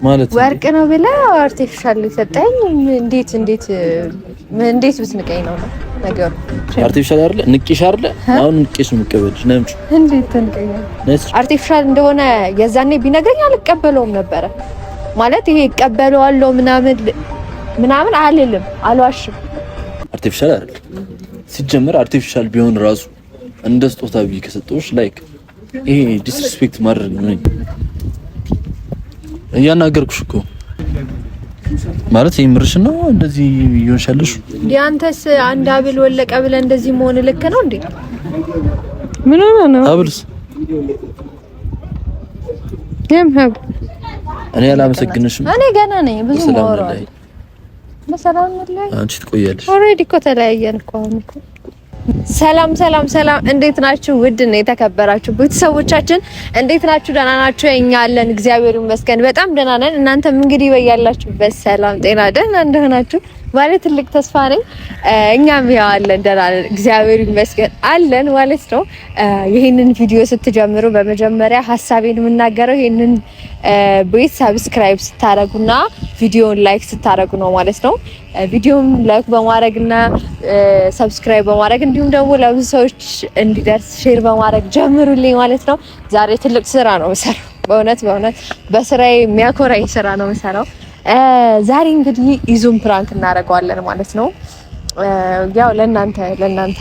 ማለት ወርቅ ነው ብለህ አርቲፊሻል ሰጠኝ። እንዴት ብትንቀኝ ነው ነገሩ? አርቲፊሻል አይደለ ንቄሽ አይደለ? አሁን ንቄሽ ነው የምትቀበልሽ ነምጭ። እንዴት ተንቀኛል? አርቲፊሻል እንደሆነ የዛኔ ቢነግረኝ አልቀበለውም ነበረ። ማለት ይሄ እቀበለዋለሁ ምናምን አልልም፣ አልዋሽም። አርቲፊሻል አይደለ ሲጀመር። አርቲፊሻል ቢሆን ራሱ እንደ ስጦታ ቢ ከሰጠሁሽ ላይክ ይሄ ዲስሪስፔክት ማድረግ ነው። እያናገርኩሽ እኮ ማለት የምርሽ ነው። እንደዚህ ይሆንሻልሽ እንዴ? አንተስ አንድ አብል ወለቀ ብለህ እንደዚህ መሆን ልክ ነው እንዴ? ምን ሆነ ነው አብልስ? እኔ አላመሰግንሽም። እኔ ገና ነኝ ብዙ ማወራው። መሰላም ላይ አንቺ ትቆያለሽ። ኦሬዲ እኮ ተለያየን እኮ አሁን እኮ። ሰላም፣ እንዴት ናችሁ? ውድ ነው የተከበራችሁ ቤተሰቦቻችን እንዴት ናችሁ? ደህና ናችሁ? እኛ አለን እግዚአብሔር ይመስገን በጣም ደህና ነን። እናንተም እንግዲህ በያላችሁበት ሰላም ጤና ደህና እንደሆናችሁ ባለ ትልቅ ተስፋ ነኝ። እኛም ያው አለን ደህና ነን እግዚአብሔር ይመስገን አለን ማለት ነው። ይሄንን ቪዲዮ ስትጀምሩ በመጀመሪያ ሀሳቤን የምናገረው ይሄንን ቤት ሰብስክራይብ ስታረጉና ቪዲዮን ላይክ ስታረጉ ነው ማለት ነው። ቪዲዮን ላይክ በማድረግና ሰብስክራይብ በማድረግ እንዲሁም ደግሞ ለብዙ ሰዎች እንዲደርስ ሼር በማድረግ ጀምሩልኝ ማለት ነው። ዛሬ ትልቅ ስራ ነው የምሰራው። በእውነት በስራዬ የሚያኮራኝ ስራ ነው የምሰራው። ዛሬ እንግዲህ ኢዙን ፕራንክ እናደርገዋለን ማለት ነው። ያው ለእናንተ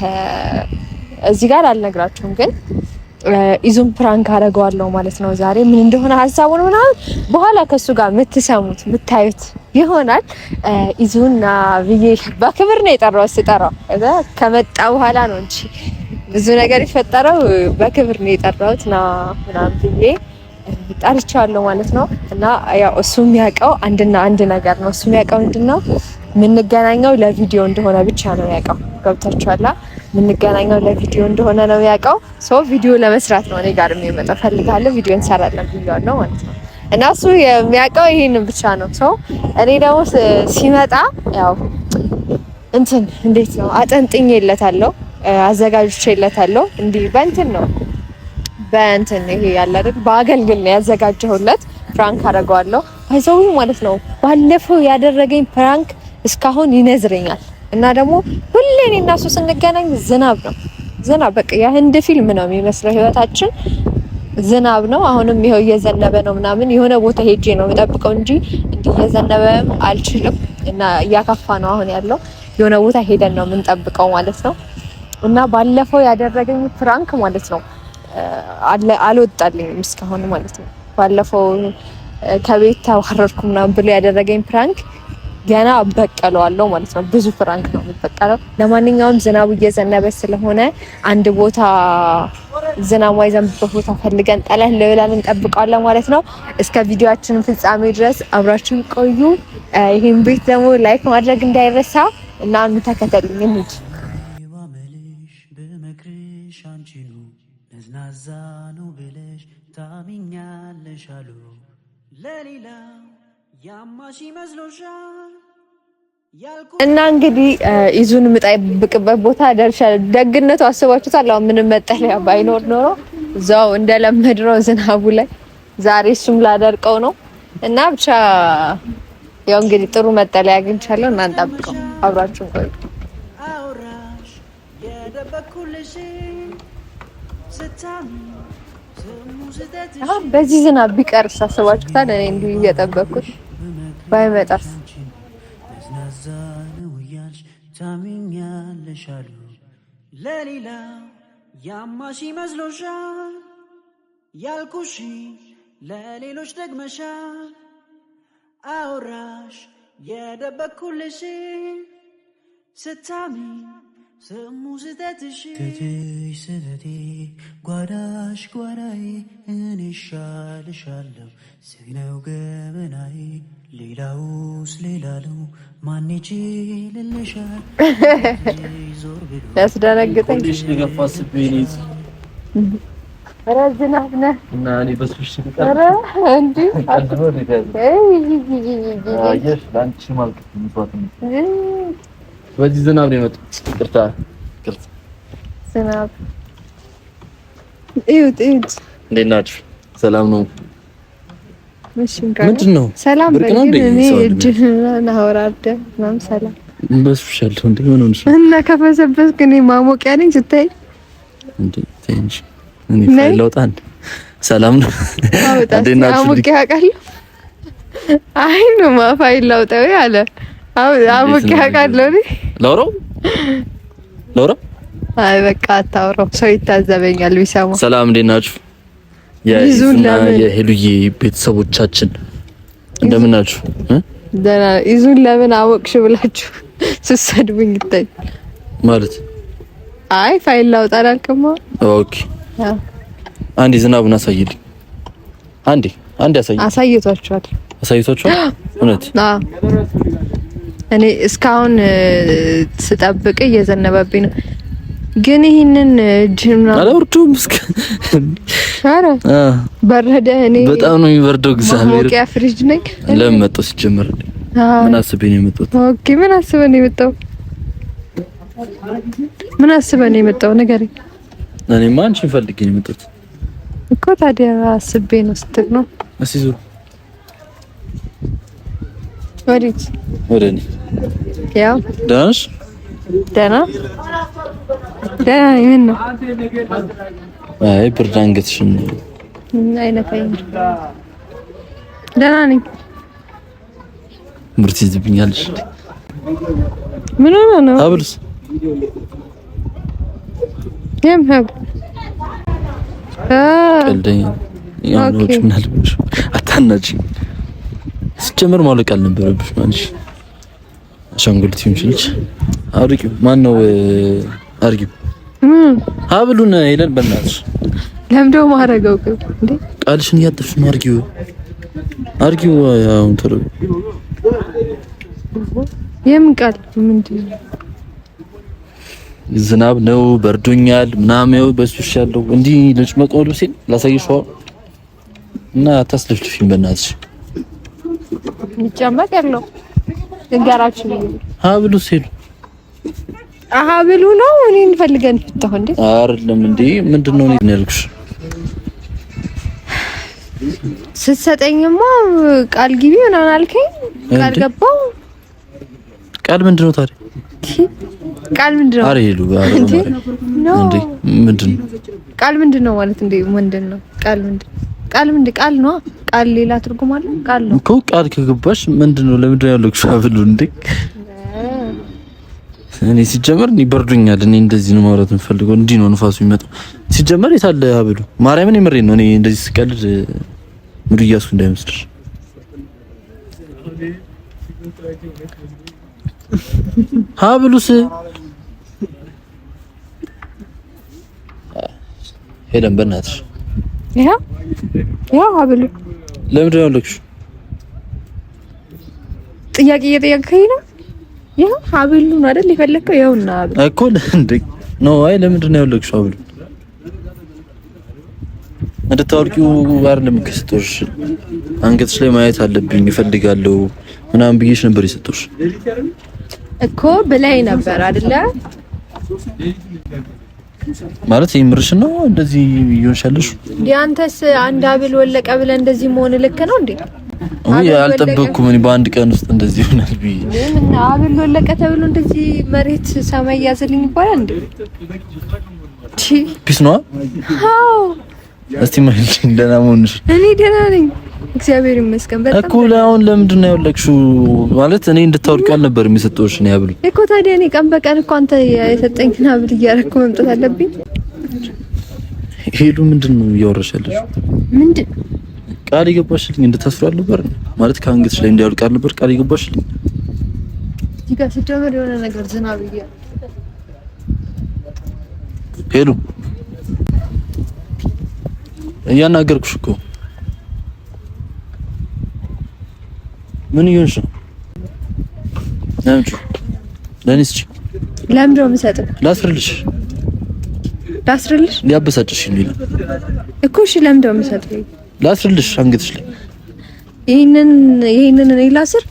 እዚህ ጋር አልነግራችሁም ግን ኢዙን ፕራንክ አደርገዋለሁ ማለት ነው። ዛሬ ምን እንደሆነ ሀሳቡን ምናምን በኋላ ከሱ ጋር የምታዩት ይሆናል። ኢዙና ብዬ በክብር ነው የጠራው። ከመጣ በኋላ ነው እንጂ ብዙ ነገር የፈጠረው በክብር ነው የጠራሁት ና ምናምን ብዬ ጠርቻለሁ ማለት ነው። እና ያው እሱ የሚያውቀው አንድና አንድ ነገር ነው። እሱ የሚያውቀው ምንድነው? የምንገናኘው ለቪዲዮ እንደሆነ ብቻ ነው ያውቀው። ገብታችኋል? የምንገናኘው ለቪዲዮ እንደሆነ ነው ያውቀው። ቪዲዮ ለመስራት ነው እኔ ጋር የሚመጣው። ፈልጋለሁ ቪዲዮ እንሰራለን ብያለሁ ማለት ነው። እና እሱ የሚያውቀው ይሄንን ብቻ ነው። እኔ ደግሞ ሲመጣ ያው እንዴት ነው አጠንጥኜለታለሁ፣ አዘጋጅቼለታለሁ። እንዲህ በእንትን ይሄ ያለ አይደል በአገልግል ነው ያዘጋጀሁለት። ፕራንክ አደርገዋለሁ አይዘው ማለት ነው። ባለፈው ያደረገኝ ፕራንክ እስካሁን ይነዝረኛል። እና ደግሞ ሁሌ እኔ እና እሱ ስንገናኝ ዝናብ በቃ የህንድ ፊልም ነው የሚመስለው ህይወታችን። ዝናብ ነው። አሁንም ይሄው እየዘነበ ነው ምናምን። የሆነ ቦታ ሄጄ ነው የምጠብቀው እንጂ እንዲህ እየዘነበም አልችልም። እና እያከፋ ነው አሁን ያለው። የሆነ ቦታ ሄደን ነው የምንጠብቀው ማለት ነው። እና ባለፈው ያደረገኝ ፕራንክ ማለት ነው አልወጣልኝም እስካሁን ማለት ነው። ባለፈው ከቤት ተባረርኩ ምናምን ብሎ ያደረገኝ ፕራንክ ገና በቀለዋለሁ ማለት ነው። ብዙ ፕራንክ ነው የምበቀለው። ለማንኛውም ዝናቡ እየዘነበ ስለሆነ አንድ ቦታ ዝናቡ አይዘንብበት ቦታ ፈልገን ጠለል ብለን እንጠብቀዋለን ማለት ነው። እስከ ቪዲዮአችን ፍጻሜ ድረስ አብራችሁን ቆዩ። ይሄን ቤት ደግሞ ላይክ ማድረግ እንዳይረሳ እና ተከተሉኝ እንሂድ። ነዝናዛ ነው ብለሽ ታሚኛለሽ አሉ ለሌላ ያማሽ ይመስሎሻል እና እንግዲህ ኢዙን የምጠብቅበት ቦታ ደርሻለሁ። ደግነቱ አስባችሁታል። አሁን ምንም መጠለያ ባይኖር ኖሮ እዛው እንደለመድነው ዝናቡ ላይ ዛሬ እሱም ላደርቀው ነው እና ብቻ ያው እንግዲህ ጥሩ መጠለያ አግኝቻለሁ እና እንጠብቀው። አብራችሁን ቆዩ። አውራሽ የደበኩልሽ በዚህ ዝናብ ቢቀርስ አስባችሁታል? እኔ እንዲሁ እየጠበኩት ባይመጣስ? ታሚኛለሽ አሉ ለሌላ ያማሽ ይመስሎሻል ያልኩሽ ለሌሎች ደግመሻል። አውራሽ የደበኩልሽ ስታሚ ስሙ ስተትሽ ትትሽ ስተቴ ጓዳሽ ጓዳዬ እኔ ሻልሻለሁ ስነው ገበናዬ ሌላውስ ሌላ ነው ማን ይችልልሻል ዞር ብሎ ያስደነግጠኝ ለገፋስ ቢኒዝ ረዝናብ ነህ እና እኔ በስብሽ ተቀር ኧረ እንዴ አጥሮ አየሽ ላንቺ ማለት ነው። በዚህ ዝናብ ነው የመጣው። ይቅርታ ዝናብ እዩት። እንዴት ናችሁ? ሰላም ነው? ምንድነው? ሰላም በእኔ እጅህን አወራርደ ምናምን ሰላም በስብሻለሁ እንዴ ምን ሆነሽ እና ከፈሰበስ ግን ማሞቂያ ነኝ ስታይ እንዴ ትንሽ እኔ ፋይላውጣን ሰላም ነው አውጣ ማሞቂያ አውቃለሁ አይ ነው ማፋይላውጣው ያለ ማሞቂያ አውቃለሁ እኔ ላውራው አይ በቃ አታውራው ሰው ይታዘበኛል ቢሰማ ሰላም እንዴት ናችሁ የይዙና የሄሉዬ ቤተሰቦቻችን እንደምን ናችሁ ደህና ይዙን ለምን አወቅሽ ብላችሁ ስሰድቡኝ ይታይ ማለት አይ ፋይል ላውጣ አላልክማ ኦኬ አንዴ ዝናቡን አሳይልኝ አንዴ አሳይቷችኋል እውነት እኔ እስካሁን ስጠብቅ እየዘነበብኝ ነው ግን ይሄንን ጅምና አላወርዱም እስከ ሻራ በረደ እኔ በጣም ነው የሚበርደው እግዚአብሔር ሞቂያ ፍሪጅ ነኝ ለምን መጣሁ ሲጀመር ምን አስበኝ ነው የመጣሁት ኦኬ ምን አስበኝ ነው የመጣው ነገር እኔማ አንቺን ፈልጌ ነው የመጣሁት እኮ ታዲያ አስቤ ነው ስትል ነው እስኪ ዙር ወዴት ያው ዳንስ ደህና ይሄን ነው አይ ብርድ አንገትሽን አይነካኝ ደህና ነኝ ምርት ይዝብኛልሽ ምን ሆነ ነው አብልስ ሀብ ቀልደኛ ያውኖች ምን አልብሽ አታናጂ ሲጀመር ማለቅ አልነበረብሽ ማንሽ አሻንጉሊት ይምሽልሽ አርጊው ማን ነው አርጊው ሀብሉን ይለን በእናትሽ ለምደው ማረጋው እንዴ ቃልሽን እያጠፍሽ ነው አርጊው አሁን ተረ የምን ቃል ምንድን ዝናብ ነው በርዶኛል ምናምን በሱሽ ያለው እንዲ ልጅ መቆሉ ሲል ላሳይሽው እና ታስለፍልሽኝ በእናትሽ ይጨመቅ ያለው እንጋራችሁ ሀብሉ ሲል ሀብሉ ነው እኔን ፈልገን ፍታው እንዴ አይደለም እንዴ ምንድነው ነው ያልኩሽ ስትሰጠኝማ ቃል ግቢ ምናምን አልከኝ ቃል ገባው ቃል ምንድነው ታዲያ ቃል ምንድነው አረ ይሉ እንዴ ምንድነው ቃል ምንድነው ማለት እንዴ ምንድነው ቃል ነው ቃል ሌላ ትርጉም አለ ቃል ነው እኮ ቃል ከገባሽ ምንድነው ለምንድነው ያልኩሽ ሀብሉ እንዴ እኔ ሲጀመር ይበርዱኛል እኔ እንደዚህ ነው ማውራት የምፈልገው እንዲህ ነው ንፋሱ የሚመጣው ሲጀመር የታለ ሀብሉ ማርያምን የምሬን ነው እኔ እንደዚህ ስቀልድ ሙሉ እያሱ እንዳይመስልሽ ሀብሉስ ሄለን በእናትሽ ያው ሀብሉ ለምንድን ነው ያለክሽ ጥያቄ እየጠየቅከኝ ነው ያው ሀብሉን አይደል የፈለከው ያውና ሀብሉ እኮ እንዴ ነው አይ ለምንድን ነው ያለክሽ ሀብሉ እንድታወልቂው አይደለም ከስቶሽ አንገትሽ ላይ ማየት አለብኝ እፈልጋለሁ ምናምን ብዬሽ ነበር የሰጠሁሽ እኮ ብላይ ነበር አይደለ ማለት ይምርሽ ነው እንደዚህ ይሆንሻልሽ ዲያንተስ አንድ ሀብል ወለቀ ብለ እንደዚህ መሆን ልክ ነው እንዴ ወይ አልጠበቅኩም እኔ በአንድ ቀን ውስጥ እንደዚህ ይሆናል ብዬ ምን ሀብል ወለቀ ተብሎ እንደዚህ መሬት ሰማይ ያዘልኝ ይባላል እንዴ ፒስ ነው አዎ እስቲ ማለት ደህና መሆንሽ እኔ ደህና ነኝ እግዚአብሔር ይመስገን በጣም እኮ ለአሁን ለምንድን ነው ያለክሽው ማለት እኔ እንድታወርቂው አልነበር የሚሰጠውሽ ነው ያብሉ እኮ ታዲያ እኔ ቀን በቀን እኮ አንተ የሰጠኝና ሀብል እያደረኩ መምጣት አለብኝ ሄሉ ምንድን ነው እያወራሻለሽ ምንድን ቃል ይገባሽልኝ እንድታስሩ አልነበር ማለት ከአንገትሽ ላይ እንዲያወልቅ አልነበር ቃል ይገባሽልኝ እዚህ ጋር ሲጀመር የሆነ ነገር ዝናብ ይያ ሄሉ እያናገርኩሽ እኮ ምን ይሆንሽ ነው ለኔስ ለምንድነው የምሰጠው ላስርልሽ ሊያበሳጭሽ ይላል እኮ እሺ ለምንድነው የምሰጠው ላስርልሽ አንገትሽ ላይ ይሄንን እኔ ላስር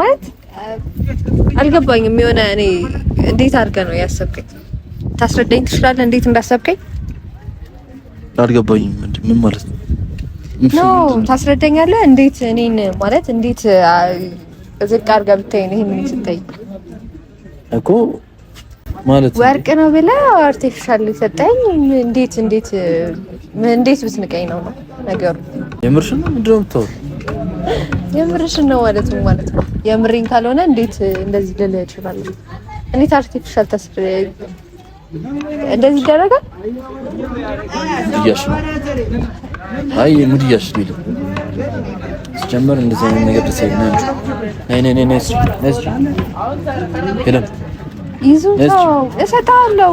ማለት አልገባኝም የሆነ እኔ እንዴት አድርገህ ነው ያሰብከኝ ታስረዳኝ ትችላለህ እንዴት እንዳሰብከኝ አልገባኝም ምን ማለት ነው ነው ታስረዳኛለህ? እንዴት እኔን ማለት እንዴት ዝቅ አድርገህ ብታይ ነው ይሄን ስትይ እኮ ማለት ወርቅ ነው ብለህ አርቲፊሻል ሰጠኝ። እንዴት ብትንቀኝ ነው ነገሩ? የምርሽን ነው ምንድነው የምታወራው? የምርሽን ነው ማለት ነው። የምሬን ካልሆነ እንዴት እንደዚህ ልልህ እችላለሁ? እንዴት አርቲፊሻል እንደዚህ ይደረጋል? ሙድያሽ ሊል ሲጀመር እንደዚህ አይነት ነገር ደስ አይልም። እሰጥሃለሁ።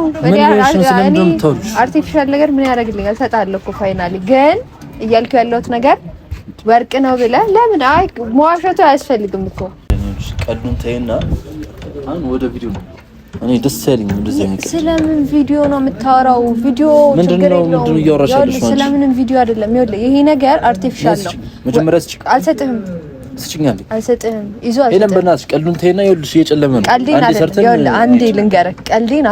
አርቲፊሻል ነገር ምን ያደርግልኛል? እሰጥሃለሁ እኮ ፋይናሊ። ግን እያልኩ ያለሁት ነገር ወርቅ ነው ብለህ ለምን? አይ መዋሸቱ አያስፈልግም እኮ። ቀሉን ተይና አሁን ወደ ቪዲዮ ነው። እኔ ደስ ያለኝ እንደዚህ አይነት ስለምን ቪዲዮ ነው የምታወራው? ቪዲዮ ችግር የለውም። ስለምን ቪዲዮ አይደለም። ይኸውልህ ይሄ ነገር አርቲፊሻል ነው። መጀመሪያ አልሰጥህም። ስጭኛለህ። አልሰጥህም። ይዞ አልሰጥህም። በእናትሽ ቀልዱን ተይና፣ ይኸውልሽ እየጨለመ ነው። አንዴ ልንገርህ፣ ቀልዴን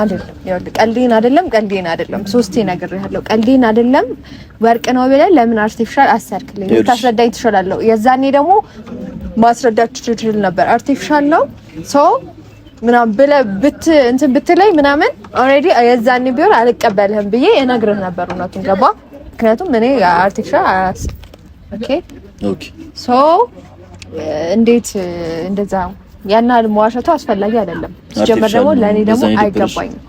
አይደለም። ሶስቴ ነግሬሃለሁ። ቀልዴን አይደለም። ወርቅ ነው ብለህ ለምን አርቲፊሻል አሰርክልኝ? ታስረዳኝ ትችላለህ። የዛኔ ደግሞ ማስረዳት ትችል ነበር። አርቲፊሻል ነው ምናምን ብለህ ብትለኝ ምናምን ኦልሬዲ የዛኔ ቢሆን አልቀበልህም ብዬ እነግርህ ነበር። እውነቱን ገባ? ምክንያቱም እኔ አርቲፊሻል ኦኬ ሶ እንዴት እንደዛ ያናል መዋሸቱ አስፈላጊ አይደለም። ሲጀመር ደግሞ ለኔ ደግሞ አይገባኝም።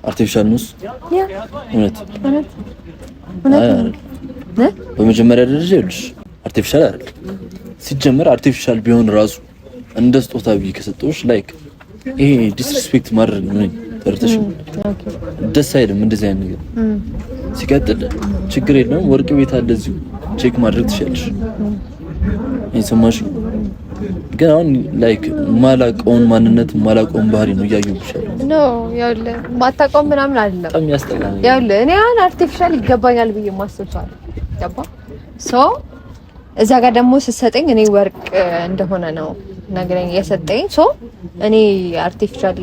አርቲፊሻል ነው እውነት በመጀመሪያ ደረጃ ይኸውልሽ አርቲፊሻል አይደለም። ሲጀመር አርቲፊሻል ቢሆን ራሱ እንደ ስጦታ ብዬ ከሰጠሁሽ ላይክ ይሄ ዲስሪስፔክት ማድረግ ነው። ተርተሽ ደስ አይልም እንደዚህ አይነት ነገር። ሲቀጥል ችግር የለውም ወርቅ ቤት አለ እዚሁ ቼክ ማድረግ ትችላለሽ። የሰማሽው ግን አሁን ላይክ ማላቀውን ማንነት ማላቀውን ባህሪ ነው እያየሁሽ ኖ ያውልህ ማታቀውን ምናምን አይደለም። በጣም ያስጠላል። ያውልህ እኔ አሁን አርቲፊሻል ይገባኛል ብዬ ማስበው ገባ ሶ እዛ ጋር ደግሞ ስትሰጠኝ እኔ ወርቅ እንደሆነ ነው ነገረኝ የሰጠኝ። ሶ እኔ አርቲፊሻል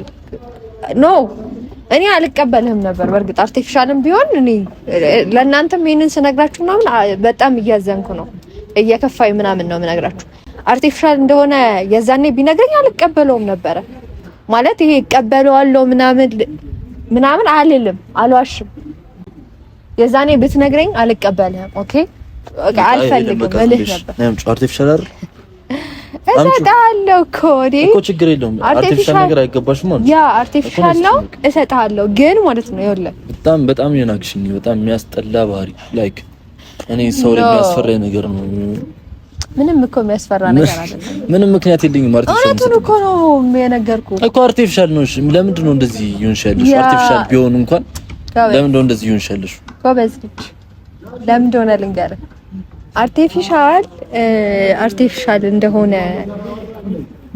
ኖ እኔ አልቀበልህም ነበር። በርግጥ አርቲፊሻልም ቢሆን እኔ ለእናንተም ይሄንን ስነግራችሁ ምናምን በጣም እያዘንኩ ነው፣ እየከፋኝ ምናምን ነው የምነግራችሁ። አርቲፊሻል እንደሆነ የዛኔ ቢነግረኝ አልቀበለውም ነበረ ማለት ይሄ እቀበለዋለሁ ምናምን አልልም፣ አልዋሽም። የዛኔ ብትነግረኝ አልቀበልህም። ኦኬ አልፈልግም እልህ ነበር። አርቲፊሻል አይደል እሰጥሃለሁ እኮ ችግር የለውም። አርቲፊሻል ነገር አይገባሽም ማለት ያ አርቲፊሻል ነው እሰጥሃለሁ። ግን ማለት ነው ይኸውልህ በጣም የናክሽኝ በጣም የሚያስጠላ ባህሪ ላይክ እኔ ሰው ላይ የሚያስፈራ ነገር ነው። ምንም እኮ የሚያስፈራ ነገር አይደለም። ምንም ምክንያት የለኝም። አርቲፊሻል እውነቱን እኮ ነው የነገርኩህ እኮ አርቲፊሻል ነው። እሺ ለምንድን ነው እንደዚህ ይሆንሻለሽ? አርቲፊሻል ቢሆን እንኳን ለምንድን ነው እንደዚህ ይሆንሻለሽ? ጎበዝ ልጅ ለምን እንደሆነ ልንገርህ። አርቲፊሻል እንደሆነ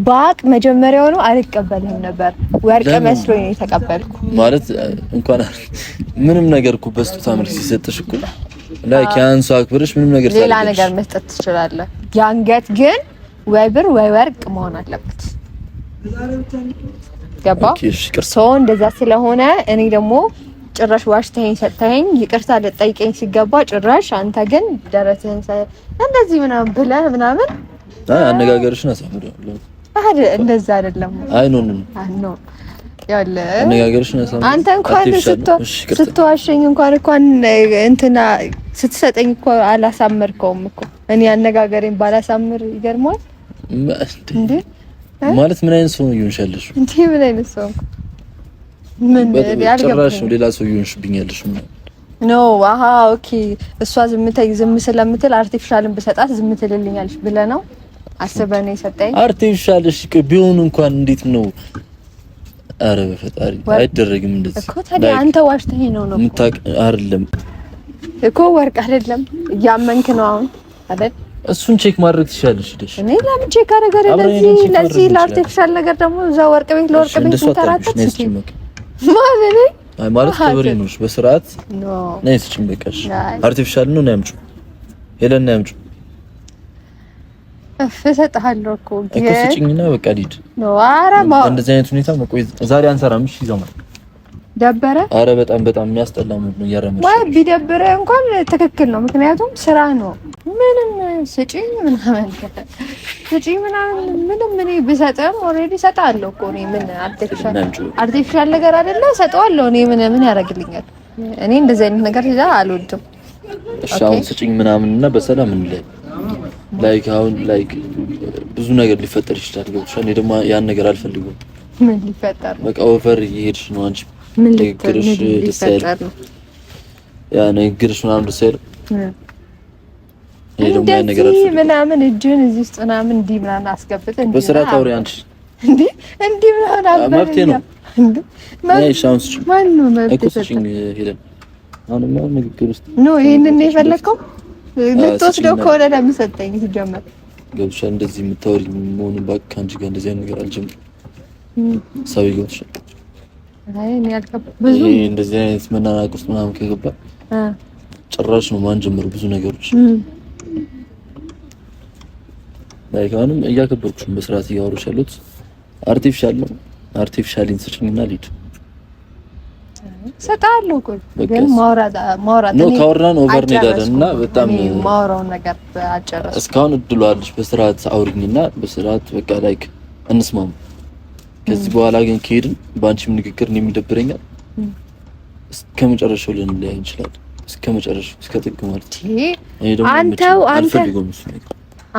ባቅ መጀመሪያው ነው አልቀበልህም ነበር። ወርቅ መስሎኝ ነው የተቀበልኩ ማለት እንኳን ምንም ነገር እኮ በስጦታ መልክ ሲሰጥሽ እኮ ላይክ ያንሱ አክብርሽ ምንም ነገር ሌላ ነገር መስጠት ትችላለህ። የአንገት ግን ወይ ብር ወይ ወርቅ መሆን አለበት። ገባ? ሰው እንደዛ ስለሆነ እኔ ደግሞ ጭራሽ ዋሽተኸኝ ሰጥተኸኝ ይቅርታ ልጠይቀኝ ሲገባ ጭራሽ አንተ ግን ደረትህን እንደዚህ ምናምን ብለህ ምናምን አነጋገርሽን አሳምረው እንደዛ አይደለም። አይ ኖ ያለ አነጋገርሽን አሳምረው አንተ እንኳን ስትዋሸኝ እንኳን እንትና ስትሰጠኝ እኮ አላሳመርከውም እኮ። እኔ አነጋገሬን ባላሳምር ይገርማል እንዴ? ማለት ምን አይነት ሰው ይሆንሻለሽ እንዴ? ምን አይነት ሰው ምን ጭራሽ ሌላ ሰው ይሆንሽብኛለሽ ኖ አሃ ኦኬ። እሷ ዝም ስለምትል አርቲፊሻልን ብሰጣት ዝም ትልልኛለሽ ብለህ ነው አስበህ ነው የሰጠኝ? አርቲፊሻል እሺ ቢሆን እንኳን እንዴት ነው? አረ በፈጣሪ አይደረግም እንደዚህ እኮ። ታዲያ አንተ ዋሽተኸኝ ነው ምታቅ አይደለም እኮ ወርቅ አይደለም እያመንክ ነው አሁን አይደል? እሱን ቼክ ማድረግ ትችላለሽ ሄደሽ። እኔ ለምን ቼክ አደረገ? ለዚህ ለአርቲፊሻል ነገር ደግሞ እዛ ወርቅ ቤት ለወርቅ ቤት ተራተት ማለት ክብር ነው። በስርዓት ነይ ስጭኝ በቃሽ። አርቲፊሻል ነው ያምጩ ሄለን ያምጩ እሰጥሃለሁ እኮ ግን ስጭኝና በቃ ሊድ ነው። ኧረ እንደዚህ አይነት ሁኔታ መቆየት ዛሬ አንሰራም። እሺ ይዘማል ደበረ? አረ በጣም የሚያስጠላ ሙድ ነው እያረመሽ። ወይ ቢደብረ እንኳን ትክክል ነው፣ ምክንያቱም ስራ ነው። ምንም ስጪኝ ምናምን ምንም እኔ ብሰጥም ኦልሬዲ ሰጣለሁ እኮ እኔ ምን አርቲፊሻል ነገር አይደለ ሰጠዋለሁ እኔ ምን ያደርግልኛል? እኔ እንደዚህ አይነት ነገር አልወድም። እሺ አሁን ስጪኝ ምናምን እና በሰላም እንለይ። አሁን ብዙ ነገር ሊፈጠር ይችላል። ገብቶሻል? እኔ ደግሞ ያን ነገር አልፈልግም። ምን ሊፈጠር? በቃ ኦቨር እየሄድሽ ነው አንቺ። ምን ሊፈጠር ነው? ያ ንግግርሽ ምናምን ደስ አይልም። ይሄ ደግሞ ያን ነገር አልፈልግም ምናምን እጅን እዚህ ውስጥ ምናምን እንዲህ ምናምን አስገብተህ እንዲህ በስርዓት አውሪ አንቺ። እንዲህ ምናምን አልፈልግም። መብቴ ነው እንዴ? ማን ነው መብቴ? ሄደን አሁንማ ንግግር ውስጥ ነው ይሄንን ነው የፈለከው? ልትወስደው ከሆነ ለምን ሰጠኝ? ሲጀመር ገብቶሻል? እንደዚህ የምታወሪ መሆኑን በቃ አንቺ ጋር እንደዚህ አይነት ነገር አልጀምርም። ሰው ይገብቶሻል? አይ እኔ አልገባም። ብዙ እንደዚህ አይነት መናናቅ ውስጥ ምናምን ከገባ ጭራሽ ነው ማን ጀምሩ ብዙ ነገሮች አሁንም እያከበርኩሽ በስርዓት እያወሩሽ ያሉት አርቲፊሻል ነው። አርቲፊሻሊን ስጭኝና ልሂድ። ሰጣለሁ እኮ ግን ማውራት ነው ካወራን ኦቨር እንሄዳለን እና በጣም ማውራው ነገር አጨረስኩ። እስካሁን እድሉ አለሽ። በስርዓት አውሪኝና በስርዓት በቃ እንስማማ። ከዚህ በኋላ ግን ከሄድን በአንቺም ንግግር ነው የሚደብረኛል። እስከመጨረሻው ልንለያይ እንችላለን። እስከመጨረሻው እስከ ጥግ ማለት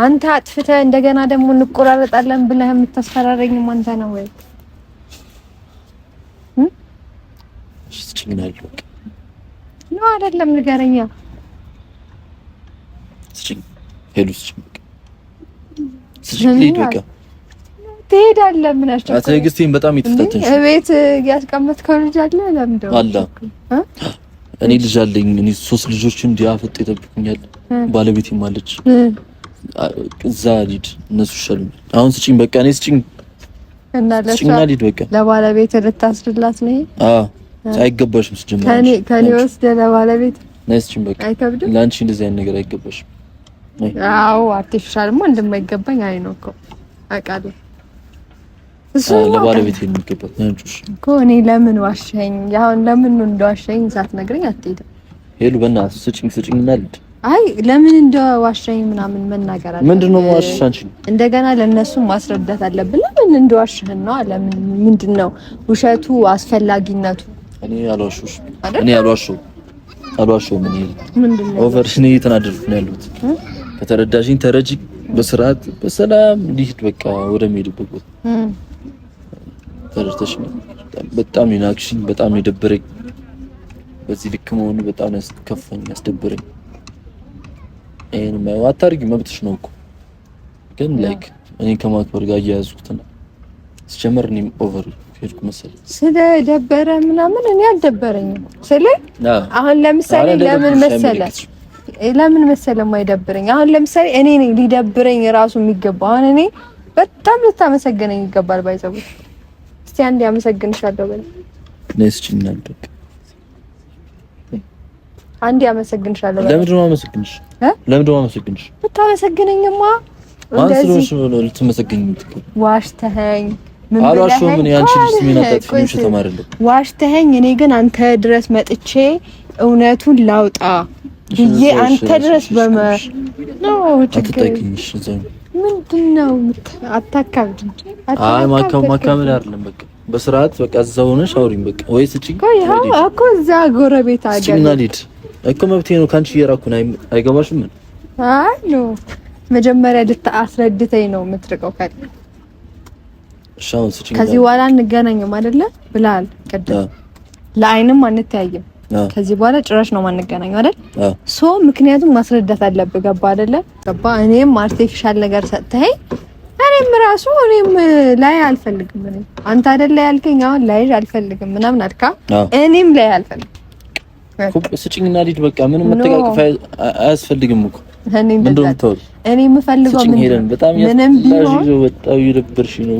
አንተ አጥፍተህ እንደገና ደግሞ እንቆራረጣለን ብለህ የምታስፈራረኝም አንተ ነው ወይ? ስጭኝ አልኩ ነው አይደለም? ንገረኛ። ስጭኝ ሄዱ ስጭኝ ልሂድ በቃ። ትሄዳለህ? ምን አስቸኮለ? ትዕግስቴን በጣም የተፈተንሽ እቤት ያስቀመጥከው ልጅ አለ? ለምን ደው አላ እኔ ልጅ አለኝ። እኔ 3 ልጆችን እንዲያፈጥ ይጠብቁኛል። ባለቤቴም አለች። እዛ ልሂድ እነሱ ይሻሉኛል። አሁን ስጭኝ በቃ። እኔ ስጭኝ እና ልሂድ በቃ። ለባለቤት ልታስርላት ነው? አዎ አይገባሽም። ስጀምር ከኔ ወስደህ ለባለቤት ነስጭኝ በቃ። አይከብድም? ላንቺ እንደዚህ አይነት ነገር አይገባሽም። አዎ አርቲፊሻልማ እንደማይገባኝ አይ ነው እኮ አውቃለሁ። ለባለቤት የሚገባት ነንቹሽ እኮ እኔ ለምን ዋሸኝ? ያሁን ለምን ነው እንደዋሸኝ ሳትነግረኝ አትሄድም? ሄሉ በእናትሽ ስጭኝና ልሂድ። አይ ለምን እንደዋሸኝ ምናምን መናገር አለ። ምንድነው ዋሽሽ? አንቺ እንደገና ለነሱ ማስረዳት አለብን። ለምን እንደዋሸህ ነው? ለምን ምንድነው ውሸቱ አስፈላጊነቱ? እኔ አልዋሸሁም። ምንድነው ኦቨር እኔ እየተናደድኩ ነው ያለሁት። ከተረዳሽኝ ተረጂ። በስርዓት በሰላም ልሂድ በቃ ወደምሄድበት ቦታ። ተረድተሽኝ? በጣም ይናክሽኝ፣ በጣም የደበረኝ በዚህ ልክ መሆኑ በጣም ያስከፋኝ፣ ያስደበረኝ። እኔ አታርጊ መብትሽ ነው እኮ ግን እኔ ከማክበር ጋር እያያዝኩት ነው። ሲጀመር እኔም ኦቨር ሄድኩ መሰለኝ። ስለ ደበረ ምናምን እኔ አልደበረኝም። አሁን ለምሳሌ ለምን መሰለ የማይደብረኝ? አሁን ለምሳሌ እኔ ነኝ ሊደብረኝ ራሱ የሚገባው። አሁን እኔ በጣም ልታመሰግነኝ ይገባል። ባይዘው እስቲ አንዴ አመሰግንሻለሁ በል። ነስችኛል በቃ አንዴ አመሰግንሻለሁ በል። ለምንድን ነው አመሰግንሽ? ለምንድን ነው አመሰግንሽ? ብታመሰግነኝማ እንደዚህ ነው ልትመሰግኝ የምትገባው። ዋሽተኸኝ ምን አልዋሽሁም። ምን ያንቺ ልጅ ምን አጣጥፍሽ? ተማርልኝ ዋሽተኸኝ እኔ ግን አንተ ድረስ መጥቼ እውነቱን ላውጣ ብዬ አንተ ድረስ ነው አትጠቂኝሽ። እዛው ምንድነው አታካብድ? አይ ማካመድ አይደለም በቃ በስርዓት በቃ እዛው ሆነሽ አውሪኝ በቃ። ወይስ እቺ እኮ እዛ ጎረቤት አገር እቺና ሊድ እኮ መብቴ ነው። ካንቺ እየራኩ ነው። አይገባሽም? ምን አይ ነው መጀመሪያ ልታስረድተኝ ነው የምትርቀው ካለ ሻው ስጪኝ። ከዚህ በኋላ እንገናኝም አይደለ ብላል ቀደም። ለአይንም አንተያይም። ከዚህ በኋላ ጭራሽ ነው ማንገናኘው አይደል? ሶ ምክንያቱም ማስረዳት አለብህ። ገባ አይደለ? ገባ። እኔም አርቲፊሻል ነገር ሰጥተኸኝ እኔም ላይ አልፈልግም። አንተ አይደለ ያልከኝ አሁን ላይ አልፈልግም ምናምን አልካ። እኔም ላይ አልፈልግም። ስጪኝና ልሂድ በቃ። ምንም መተቃቀፍ አያስፈልግም እኮ። ምንድነው የምታወሪው? እኔ የምፈልገው ምንም ቢሆን በጣም ይደብርሽ ነው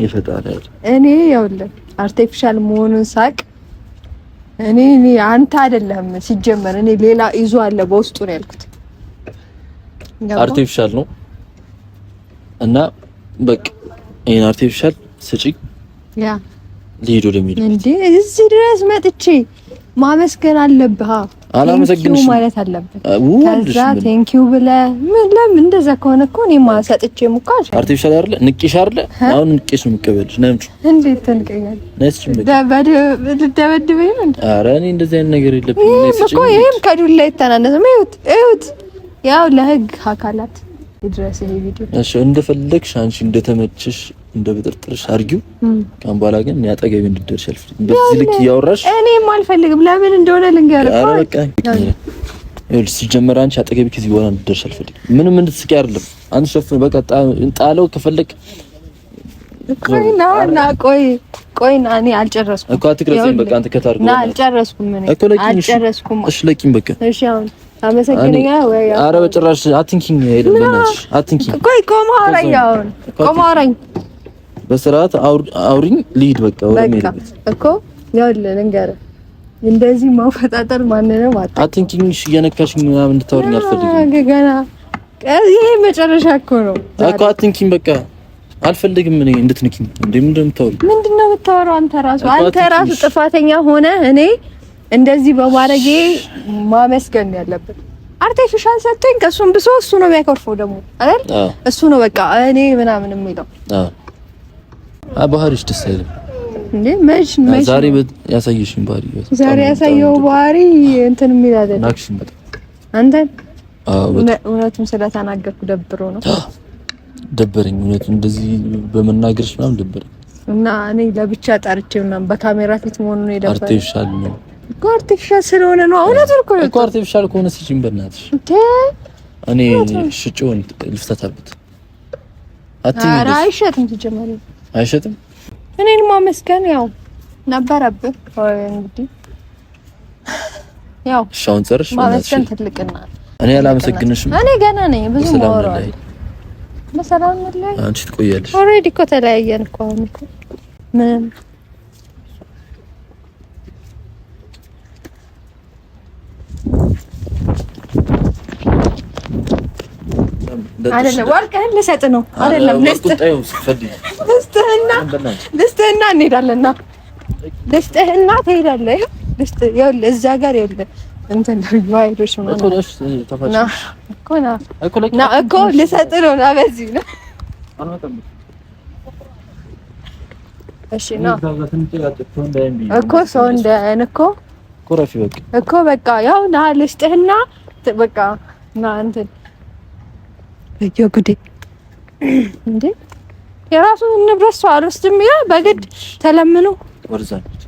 ይፈጣል። እኔ ይኸውልህ አርቲፊሻል መሆኑን ሳቅ እኔ አንተ አይደለም ሲጀመር እኔ ሌላ ይዞ አለ በውስጡ ነው ያልኩት። አርቲፊሻል ነው እና በቃ ይሄን አርቲፊሻል ስጪኝ። ልሂድ ወደ ሜዳ እንዴ እዚህ ድረስ መጥቼ ማመስገን አለብህ። አላመሰግንሽም ማለት አለብህ። ከዛ ቴንኪው ብለህ ምን ለምን እንደዛ ከሆነ እኮ እኔማ ሰጥቼ ሙቃሽ አርቲፊሻል አይደለ ንቄሽ አይደለ አሁን ንቄሽ ነው የምቀበልሽ ነምጭ እንዴት ተንቀኛል ነስችም ደበደበኝ ነው። ኧረ እኔ እንደዚህ አይነት ነገር የለብኝም። ነስችም እኮ ይሄም ከዱላ አይተናነስም። እዩት ያው ለህግ አካላት ይድረስ ይሄ ቪዲዮ። እሺ እንደፈለግሽ አንቺ እንደተመችሽ እንደበጥርጥርሽ አርጊው። ካም በኋላ ግን ያጠገብ እንድትደርሽ አልፈልግም። በዚህ ልክ እያወራሽ እኔም አልፈልግም። ለምን እንደሆነ ልንገርህ። ኧረ በቃ ይኸውልሽ ሲጀመር አንቺ አጠገብ ከዚህ በኋላ እንድትደርሽ አልፈልግም። ምንም እንድትስቂ አይደለም። አንቺ ሸፍን በቃ ጣለው ከፈለክ ቆይና እኔ አልጨረስኩም እኮ አትክረጽኝ። በቃ አንተ ከታርኩ ና አልጨረስኩም። ምን አልጨረስኩም። እሺ ለኪን በቃ እሺ አሁን አመሰግነኛ ወይ? ኧረ በጭራሽ አትንኪኝ። ሄደን በእናትሽ አትንኪኝ። ቆም አውራኝ። አሁን ቆም አውራኝ። በስርዓት አውሪኝ። ልሂድ በቃ ወደ ሜዳ እኮ ይኸውልህ ልንገርህ፣ እንደዚህ ማፈጣጠር ማንንም አትንኪኝ። እሺ እየነካሽኝ ምናምን እንድታወሪኝ አልፈልግም። ገና ይሄ መጨረሻ እኮ ነው እኮ አትንኪኝ። በቃ አልፈልግም እኔ እንድትንኪኝ። ምንድነው የምታወሪው? ምንድነው የምታወራው? አንተ ራሱ ጥፋተኛ ሆነ እኔ እንደዚህ በማረጌ ማመስገን ያለበት አርቲፊሻል ሰጥቶኝ ከሱም ብሶ እሱ ነው የሚያኮርፈው ደግሞ አይደል? እሱ ነው በቃ እኔ ምናምን የሚለው ባህሪሽ ደስ አይልም እንዴ? መች ዛሬ ያሳየሽኝ ባህሪ ዛሬ ያሳየው ባህሪ እንትን የሚል አይደል? ናክሽን በጣም አንተን እውነቱን ስለተናገርኩ ደብሮ ነው ደበረኝ። እውነቱን እንደዚህ በመናገርሽ ምናምን ደበረኝ እና እኔ ለብቻ ጠርቼው ምናምን በካሜራ ፊት መሆኑን የደበረኝ አርቲፊሻል ነው። አርቲፊሻል ስለሆነ ነው። እውነቱን እኮ አርቲፊሻል ከሆነ ሲጂን በእናትሽ እኔ ሽጮን ልፍታታበት አትይኝ። ኧረ አይሸጥም፣ ትጀምሪ አይሸጥም። እኔን ማመስገን ያው ነበረብህ እንግዲህ ያው ሻውን ጸርሽ ማመስገን ትልቅና እኔ አላመሰግንሽም። እኔ ገና ነኝ ብዙ ማወራው መሰላም ላይ አንቺ ትቆያለሽ። ኦሬዲ እኮ ተለያየን እኮ አሁን እኮ ምን አይደለም ወርቅህን ልሰጥ ነው አይደለም ልስጥህና እንሄዳለንና ልስጥህና ትሄዳለህ። ይኸውልህ እዛ ጋር ይኸውልህ እንትን ዋይዶች ምናምን እኮ ልሰጥ ነው እና በዚህ ነው እሺ ነው እኮ ሰው እንደን እኮ በቃ ያው ና ልስጥህና በቃ ና እንትን በየጉዴ እንዴ የራሱን ንብረት ሰው አልወስድም ይላል በግድ ተለምኖ ወርዛለች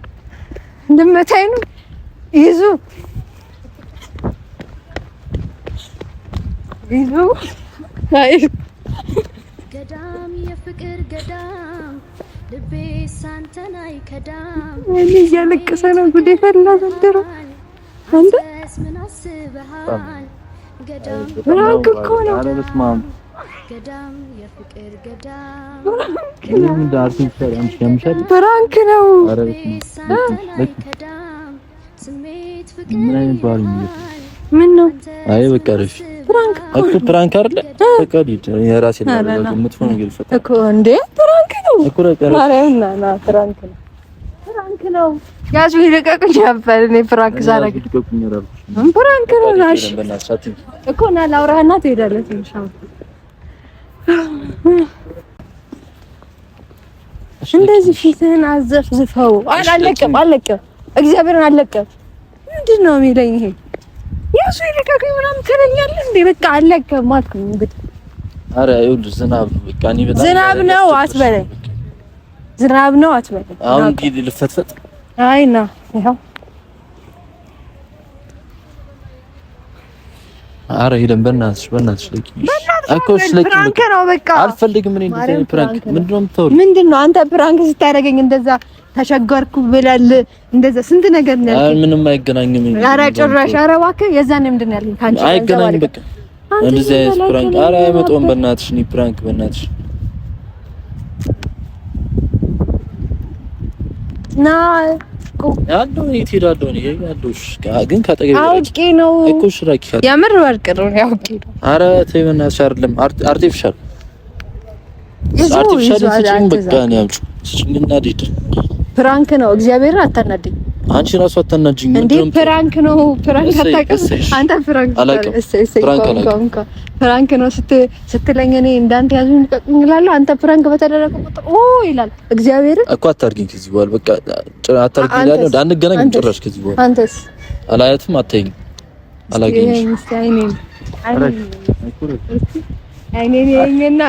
እንደምታይ ነው ይዙ አይ ገዳም የፍቅር ገዳም ልቤ ሳንተናይ ከዳም እኔ እያለቀሰ ነው ጉዴ ፈላ ዘንድሮ አንተ ምን አስበሃል ገዳም ብራንክ እኮ ነው ገዳም የፍቅር ገዳም ምንም ዳርቲንሻል አንቺ ያምሻል ብራንክ ነው ከዳም ስሜት ፍቅር ምን አይነት ባል ነው? ምን ነው አይ በቃ ረፍ ብራንክ እኮ ፕራንክ አይደለ በቃ ዲት የራሴ ነው መጥፎ ነገር ይፈጠር እኮ እንዴ ብራንክ ነው እኮ ረቀረ ማርያምና ና ብራንክ ነው ያዙ ይልቀቁኝ ነበር እኔ ፍራንክ ዛረግ ፍራንክ ነው ናሽ እኮ ና ላውራህና ትሄዳለህ ትንሽ እንደዚህ ፊትህን አዘፍዝፈው አለቀም እግዚአብሔርን አለቀም ምንድን ነው የሚለኝ ይሄ ያዙ ይልቀቁኝ ምናምን ትለኛለህ እንዴ በቃ አለቀም አልኩኝ እንግዲህ ኧረ ይኸውልሽ ዝናብ በቃ እኔ በጣም ዝናብ ነው አትበለኝ አሁን እንግዲህ ልፈትፈት አይ ና ይኸው ኧረ ሄደን በእናትሽ ለቂ እኮ ለቂ ፕራንክ ነው በቃ አልፈልግም እኔ እንደዚህ ፕራንክ ምንድነው የምታወሪው ምንድነው አንተ ፕራንክ ስታደርገኝ እንደዛ ተሸገርኩ ብለል እንደዛ ስንት ነገር ነው አይ ምንም አይገናኝም ኧረ ጭራሽ ኧረ እባክህ የዛኔ ምንድነው ያልከኝ ካንቺ አይገናኝም በቃ እንደዚህ አይነት ፕራንክ ኧረ አይመጣውም በእናትሽ እኔ ፕራንክ በእናትሽ ና ያለው የት ሄዳለሁ እኔ ያለውሽ ግን ካጠገብ አውቄ ነው እኮ ሽራኪ የምር ወርቅ ነው አውቄ ነው ኧረ ተይ በእናትሽ አይደለም አርቲፊሻል ስጭኝ በቃ ነው ያምጪው ስጭኝና ዲድ ፕራንክ ነው። እግዚአብሔርን አታናድኝ። አንቺ ራሱ አታናጅኝ እንዴ? ፕራንክ ነው። ፕራንክ አታውቅም አንተ? ፕራንክ ነው ስትለኝ እኔ እንዳንተ ያዙኝ እላለሁ። አንተ ፕራንክ በተደረገ ቁጥር ኦ ይላል። እግዚአብሔርን እኮ አታርጊኝ ከዚህ በኋላ በቃ አታርጊኝ ይላል። አንገናኝ ጭራሽ ከዚህ በኋላ አንተስ አላያትም አታይኝ አላገኝሽ አይኔን የኛና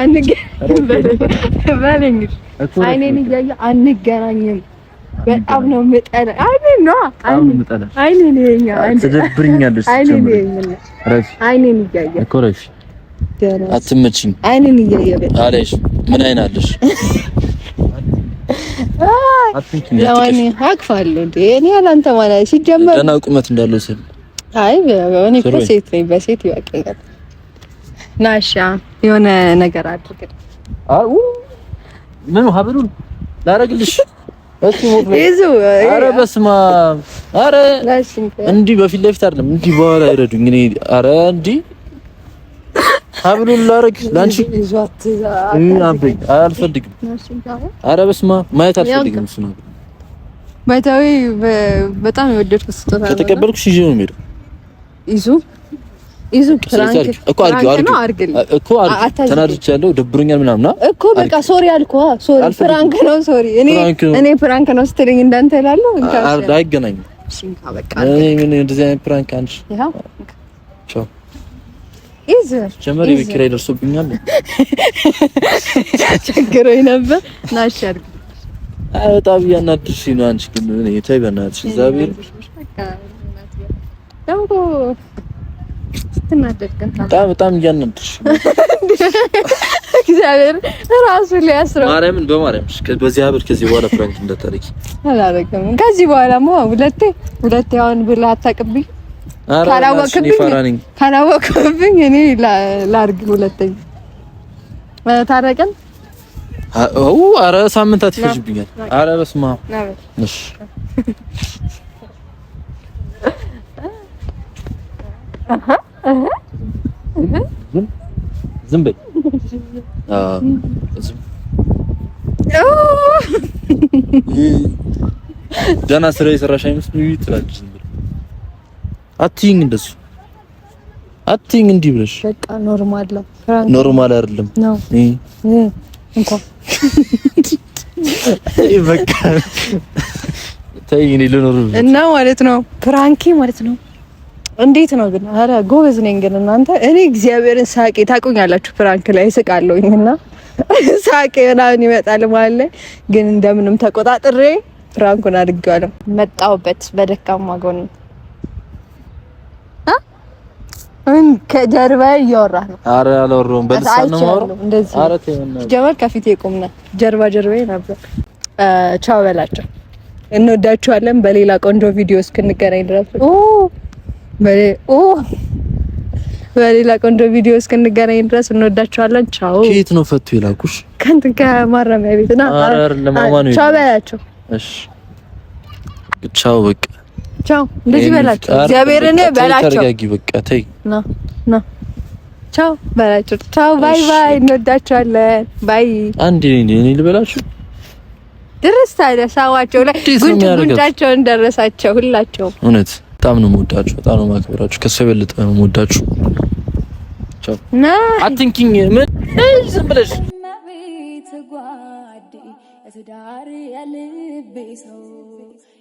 አይኔን እያየ አንገናኝም። በጣም ነው የምጠላ። አይኔን የኛ ትደብርኛለሽ። አይኔን እያየ እኮ ረሽ አትመችኝ። አይኔን እያየ አለሽ ምን አይን አለሽ? ለማን አቅፋለሁ እንዴ? እኔ ያላንተ ማለት ሲጀመር ደህና ቁመት እንዳለው ስል አይ እኔ እኮ ሴት ነኝ። በሴት ይወቀኛል። ናሻ የሆነ ነገር አድርግ። አው ምን ሀብሉን ላረግልሽ እሱ ሞት ይዙ። አረ በስማ አረ እንዲህ በፊት ለፊት አይደለም እንዲህ በኋላ አይረዱኝ። እኔ አረ እንዲህ ሀብሉን ላረግ ላንቺ ይዟት አብኝ አልፈልግም። አረ በስማ ማየት አልፈልግም። እሱ ነው ባይታዊ በጣም የወደድኩት ስጦታ ነው። ከተቀበልኩሽ ይዤ ነው የምሄደው። ይዙ ፕራንክ እኮ አርግ ተናድቻለሁ፣ ደብሮኛል ምናምን እኮ በቃ ሶሪ አልኩህ። ሶሪ ፕራንክ ነው። ሶሪ እኔ ፕራንክ ነው ስትለኝ እንዳንተ እላለሁ። አይገናኝም። በቃ ምን እንደዚህ አይነት ፕራንክ አንቺ ያው ቻው ይዙ ጀመሪ ቢክራይ ደርሶብኛል። ቸግሮኝ ነበር። ናሽ አርግ በጣም ያናድርሽኝ ነው። አንቺ ግን እኔ ተይ በእናትሽ እግዚአብሔር ደምቆ ስትናደድከን በጣም እያናደድሽ እግዚአብሔር ራሱ ሊያስረው ማርያምን በማርያም በዚህ አብር ከዚህ በኋላ ፍራንክ እንዳታረጊ አላረገም። ከዚህ በኋላማ ሁለቴ አሁን ብላ አታውቅብኝ። ካላወቅብኝ እኔ ላርግ ሁለተኛ ታረቀን። አረ ሳምንታት ይፈጅብኛል። አረ በስመ አብ እሺ ዝም በይ። ደህና ስራ የሰራሽ አይመስልም ትላለች። ዝም ብለሽ አትይኝ፣ እንደሱ አትይኝ እንዲህ ብለሽ በቃ ኖርማል ነው። ኖርማል አይደለም ነው እንኳን በቃ ተይኝ ልኖር እና ማለት ነው ፕራንኪ ማለት ነው። እንዴት ነው ግን? አረ ጎበዝ ነኝ ግን እናንተ። እኔ እግዚአብሔርን ሳቄ ታቁኛላችሁ። ፍራንክ ላይ ስቃለሁኝና ሳቄ ምናምን ይመጣል ማለት ላይ ግን እንደምንም ተቆጣጥሬ ፍራንኩን አድርጌዋለሁ። መጣሁበት በደካማ ጎን ከጀርባ እያወራህ ነው። አረ አላወራሁም፣ በልሳን ነው የማወራው። አረ ተይና ጀመር ከፊቴ ቆምና ጀርባዬ ነበር። ቻው በላቸው። እንወዳችኋለን። በሌላ ቆንጆ ቪዲዮ እስክንገናኝ ድረስ በሌላ ቆንጆ ቪዲዮ እስክንገናኝ ድረስ እንወዳችኋለን። ቻው። ከየት ነው ፈቱ ይላኩሽ? ከእንትን ከማረሚያ ቤት ና። ቻው በላቸው። እሺ ቻው በቃ ቻው። እንደዚህ በላቸው። እግዚአብሔርን በላቸው። ተረጋጊ በቃ ተይ። ና ቻው በላቸው። ቻው ባይ ባይ። እንወዳችኋለን። ባይ። አንዴ እኔ ልበላችሁ ድረስ ታዲያ ሳዋቸው ላይ ጉንጫቸውን ደረሳቸው ሁላቸው። እውነት በጣም ነው የምወዳችሁ፣ በጣም ነው የማከብራችሁ። ከሱ የበለጠ ነው የምወዳችሁ። ቻው። አትንኪኝ ምን ዝም ብለሽ ጓዴ ትዳር የልቤ ሰው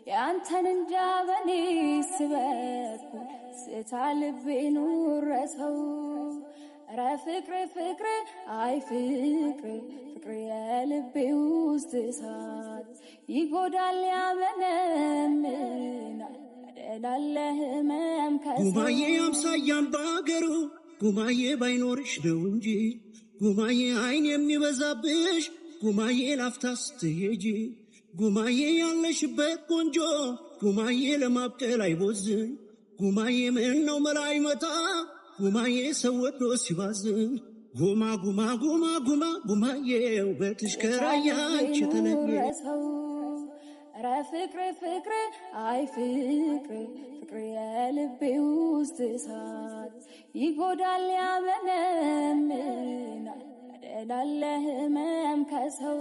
ያንተን እንጃ በኔ ስበኩ ስታ ልቤ ኑረሰው ኧረ ፍቅር አይ ፍቅር የልቤ ውስጥ እሳት ይጎዳል ያመነምናል እላለህ ህመም ጉማዬ አምሳያም ባገሩ ጉማዬ ባይኖርሽ ነው እንጂ ጉማዬ አይን የሚበዛብሽ ጉማዬ ላፍታ ስትሄጂ ጉማዬ ያለሽበት ቆንጆ ጉማዬ ለማብቀል አይቦዝን ጉማዬ ምን ነው መላይ መታ ጉማዬ ሰው ወዶ ሲባዝን ጉማ ጉማዬ ውበትሽ ከራያች የተለየ ኧረ ፍቅር አይ ፍቅር የልቤ ውስጥ እሳት ይጎዳል ያመነምናል እላለህ ህመም ከሰው